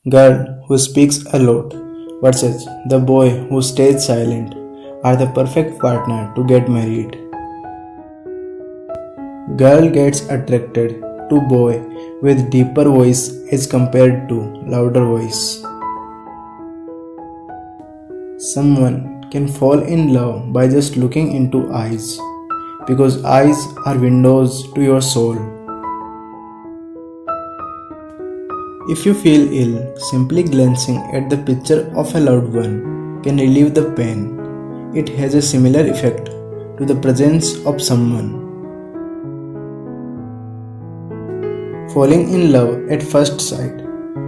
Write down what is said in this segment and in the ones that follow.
Girl who speaks a lot versus the boy who stays silent are the perfect partner to get married. Girl gets attracted to boy with deeper voice as compared to louder voice. Someone can fall in love by just looking into eyes because eyes are windows to your soul. If you feel ill, simply glancing at the picture of a loved one can relieve the pain. It has a similar effect to the presence of someone. Falling in love at first sight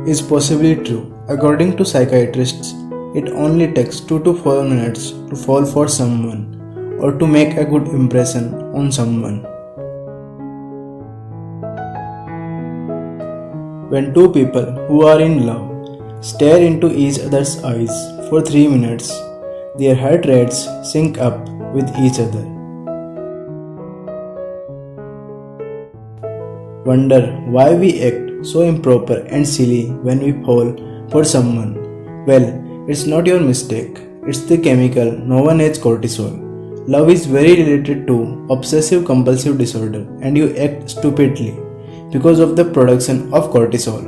is possibly true. According to psychiatrists, it only takes 2 to 4 minutes to fall for someone or to make a good impression on someone. When two people who are in love stare into each other's eyes for 3 minutes, their heart rates sync up with each other. Wonder why we act so improper and silly when we fall for someone. Well, it's not your mistake. It's the chemical known as cortisol. Love is very related to obsessive compulsive disorder and you act stupidly because of the production of cortisol.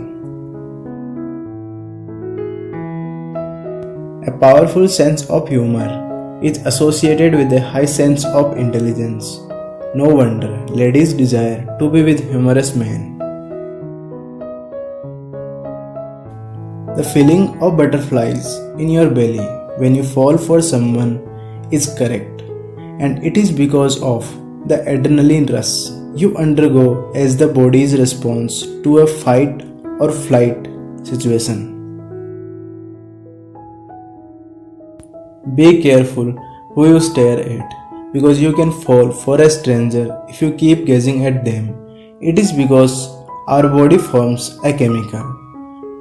A powerful sense of humor is associated with a high sense of intelligence. No wonder ladies desire to be with humorous men. The feeling of butterflies in your belly when you fall for someone is correct, and it is because of the adrenaline rush you undergo as the body's response to a fight or flight situation. Be careful who you stare at because you can fall for a stranger if you keep gazing at them. It is because our body forms a chemical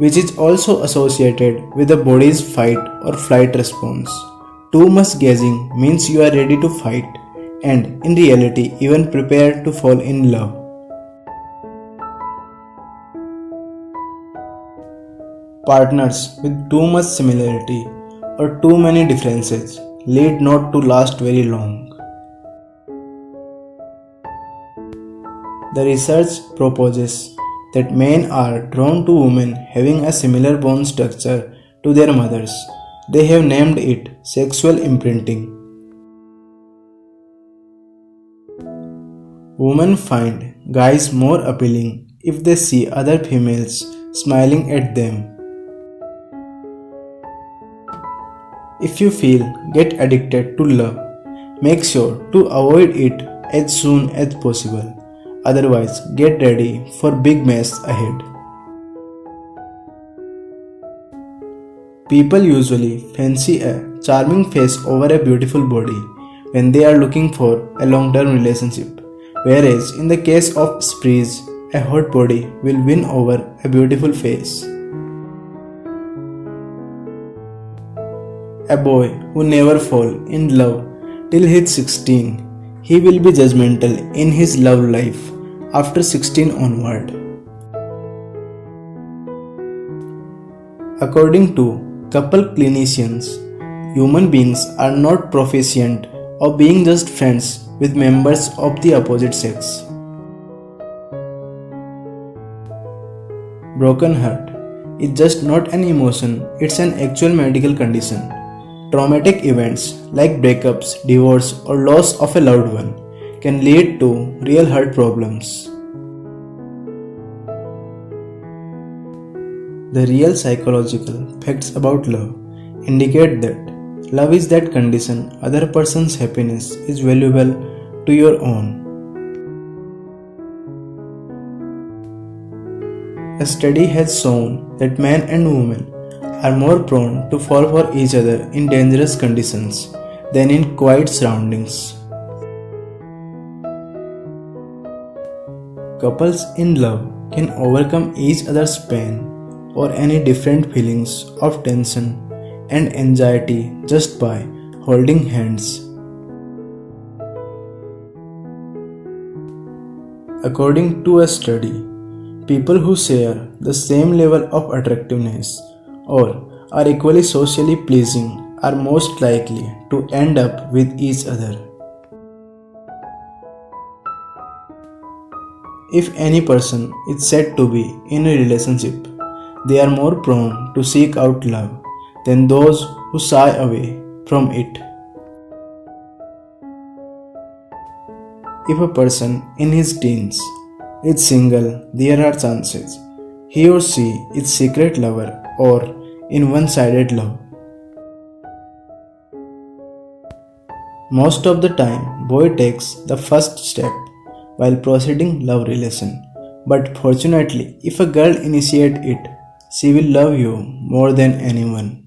which is also associated with the body's fight or flight response. Too much gazing means you are ready to fight and in reality even prepared to fall in love. Partners with too much similarity or too many differences lead not to last very long. The research proposes that men are drawn to women having a similar bone structure to their mothers. They have named it sexual imprinting. Women find guys more appealing if they see other females smiling at them. If you get addicted to love, make sure to avoid it as soon as possible. Otherwise, get ready for big mess ahead. People usually fancy a charming face over a beautiful body when they are looking for a long-term relationship, whereas in the case of sprees, a hot body will win over a beautiful face. A boy who never falls in love till he's 16, he will be judgmental in his love life after 16 onward. According to couple clinicians, human beings are not proficient of being just friends with members of the opposite sex. Broken heart is just not an emotion, it's an actual medical condition. Traumatic events like breakups, divorce, or loss of a loved one can lead to real heart problems. The real psychological facts about love indicate that love is that condition other person's happiness is valuable to your own. A study has shown that men and women are more prone to fall for each other in dangerous conditions than in quiet surroundings. Couples in love can overcome each other's pain or any different feelings of tension and anxiety just by holding hands. According to a study, People who share the same level of attractiveness or are equally socially pleasing are most likely to end up with each other. If any person is said to be in a relationship, they are more prone to seek out love than those who shy away from it. If a person in his teens is single, there are chances he or she is secret lover or in one-sided love. Most of the time, boy takes the first step while proceeding love relation. But fortunately, if a girl initiates it, she will love you more than anyone.